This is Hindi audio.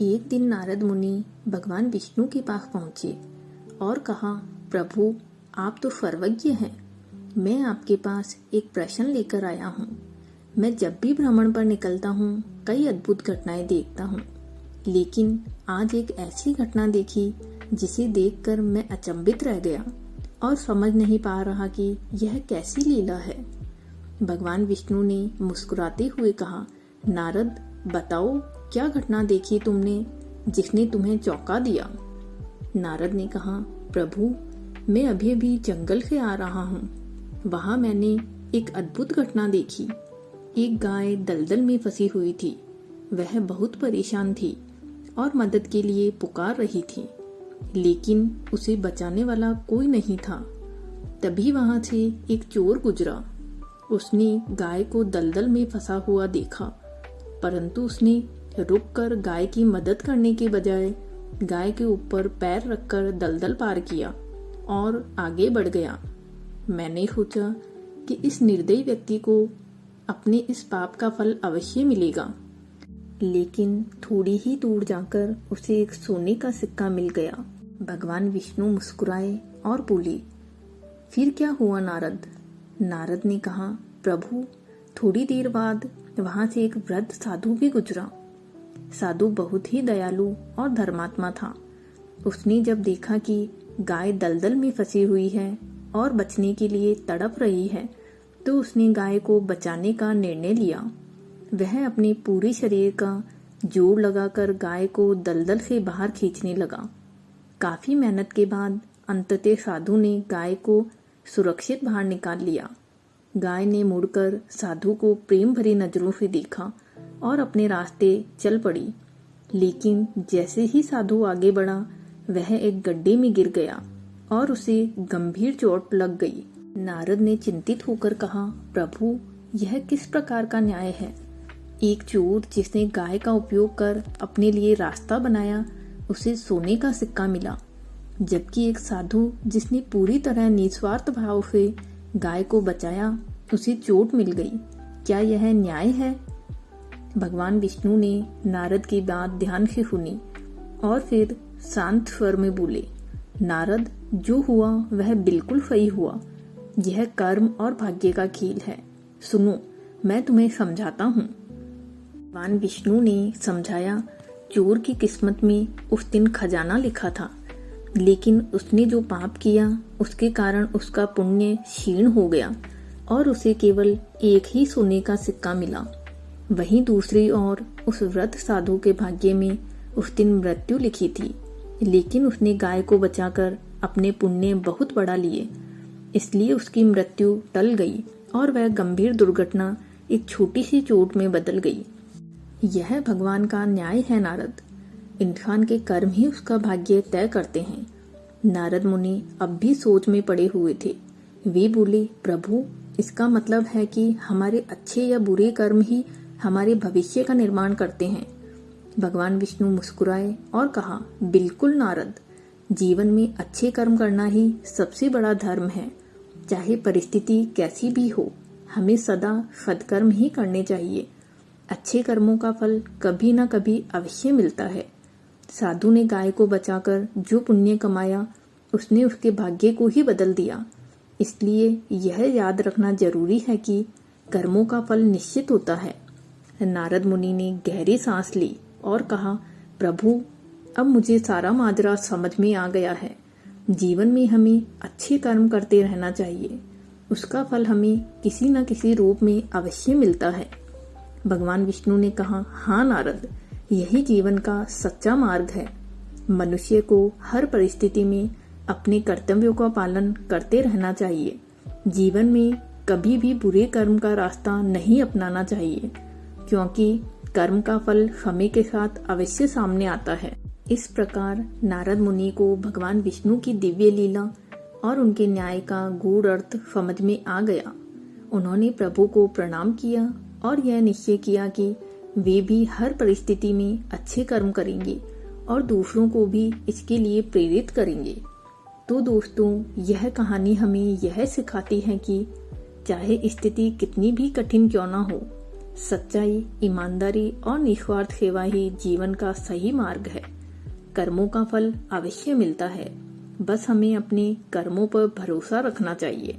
एक दिन नारद मुनि भगवान विष्णु के पास पहुंचे और कहा, प्रभु आप तो सर्वज्ञ हैं। मैं आपके पास एक प्रश्न लेकर आया हूँ। मैं जब भी भ्रमण पर निकलता हूँ कई अद्भुत घटनाएं देखता हूँ, लेकिन आज एक ऐसी घटना देखी जिसे देखकर मैं अचंभित रह गया और समझ नहीं पा रहा कि यह कैसी लीला है। भगवान विष्णु ने मुस्कुराते हुए कहा, नारद बताओ क्या घटना देखी तुमने जिसने तुम्हें चौंका दिया। नारद ने कहा, प्रभु मैं अभी अभी जंगल से आ रहा हूँ। वहाँ मैंने एक अद्भुत घटना देखी। एक गाय दलदल में फंसी हुई थी। वह बहुत परेशान थी और मदद के लिए पुकार रही थी, लेकिन उसे बचाने वाला कोई नहीं था। तभी वहां से एक चोर गुजरा। उसने गाय को दलदल में फंसा हुआ देखा, परंतु उसने रुककर गाय की मदद करने के बजाय गाय के ऊपर पैर रखकर दलदल पार किया और आगे बढ़ गया। मैंने सोचा कि इस निर्दयी व्यक्ति को अपने इस पाप का फल अवश्य मिलेगा, लेकिन थोड़ी ही दूर जाकर उसे एक सोने का सिक्का मिल गया। भगवान विष्णु मुस्कुराए और बोले, फिर क्या हुआ नारद? नारद ने कहा, प्रभु थोड़ी देर बाद वहां से एक वृद्ध साधु भी गुजरा। साधु बहुत ही दयालु और धर्मात्मा था। उसने जब देखा कि गाय दलदल में फंसी हुई है और बचने के लिए तड़प रही है, तो उसने गाय को बचाने का निर्णय लिया। वह अपने पूरे शरीर का जोर लगाकर गाय को दलदल से बाहर खींचने लगा। काफी मेहनत के बाद अंततः साधु ने गाय को सुरक्षित बाहर निकाल लिया। गाय ने मुड़कर साधु को प्रेम भरी नजरों से देखा और अपने रास्ते चल पड़ी। लेकिन जैसे ही साधु आगे बढ़ा, वह एक गड्ढे में गिर गया और उसे गंभीर चोट लग गई। नारद ने चिंतित होकर कहा, प्रभु यह किस प्रकार का न्याय है? एक चोर जिसने गाय का उपयोग कर अपने लिए रास्ता बनाया, उसे सोने का सिक्का मिला, जबकि एक साधु जिसने पूरी तरह निस्वार्थ भाव से गाय को बचाया, उसे चोट मिल गई। क्या यह न्याय है? भगवान विष्णु ने नारद की बात ध्यान से सुनी और फिर शांत स्वर में बोले, नारद जो हुआ वह बिल्कुल सही हुआ। यह कर्म और भाग्य का खेल है। सुनो मैं तुम्हें समझाता हूँ। भगवान विष्णु ने समझाया, चोर की किस्मत में उस दिन खजाना लिखा था, लेकिन उसने जो पाप किया उसके कारण उसका पुण्य क्षीण हो गया और उसे केवल एक ही सोने का सिक्का मिला। वहीं दूसरी ओर उस वृद्ध साधु के भाग्य में उस दिन मृत्यु लिखी थी, लेकिन उसने गाय को बचाकर अपने पुण्य बहुत बढ़ा लिए, इसलिए उसकी मृत्यु टल गई और वह गंभीर दुर्घटना एक छोटी सी चोट में बदल गई। यह भगवान का न्याय है नारद। इंसान के कर्म ही उसका भाग्य तय करते हैं। नारद मुनि अब भी सोच में पड़े हुए थे। वे बोले, प्रभु इसका मतलब है कि हमारे अच्छे या बुरे कर्म ही हमारे भविष्य का निर्माण करते हैं। भगवान विष्णु मुस्कुराए और कहा, बिल्कुल नारद, जीवन में अच्छे कर्म करना ही सबसे बड़ा धर्म है। चाहे परिस्थिति कैसी भी हो, हमें सदा सत्कर्म ही करने चाहिए। अच्छे कर्मों का फल कभी न कभी अवश्य मिलता है। साधु ने गाय को बचाकर जो पुण्य कमाया, उसने उसके भाग्य को ही बदल दिया। इसलिए यह याद रखना जरूरी है कि कर्मों का फल निश्चित होता है। नारद मुनि ने गहरी सांस ली और कहा, प्रभु अब मुझे सारा माजरा समझ में आ गया है। जीवन में हमें अच्छे कर्म करते रहना चाहिए। उसका फल हमें किसी न किसी रूप में अवश्य मिलता है। भगवान विष्णु ने कहा, हाँ नारद, यही जीवन का सच्चा मार्ग है। मनुष्य को हर परिस्थिति में अपने कर्तव्यों का पालन करते रहना चाहिए। जीवन में कभी भी बुरे कर्म का रास्ता नहीं अपनाना चाहिए, क्योंकि कर्म का फल समय के साथ अवश्य सामने आता है। इस प्रकार नारद मुनि को भगवान विष्णु की दिव्य लीला और उनके न्याय का गूढ़ अर्थ समझ में आ गया। उन्होंने प्रभु को प्रणाम किया और यह निश्चय किया कि वे भी हर परिस्थिति में अच्छे कर्म करेंगे और दूसरों को भी इसके लिए प्रेरित करेंगे। तो दोस्तों, यह कहानी हमें यह सिखाती है कि चाहे स्थिति कितनी भी कठिन क्यों ना हो, सच्चाई, ईमानदारी और निस्वार्थ सेवा ही जीवन का सही मार्ग है। कर्मों का फल अवश्य मिलता है, बस हमें अपने कर्मों पर भरोसा रखना चाहिए।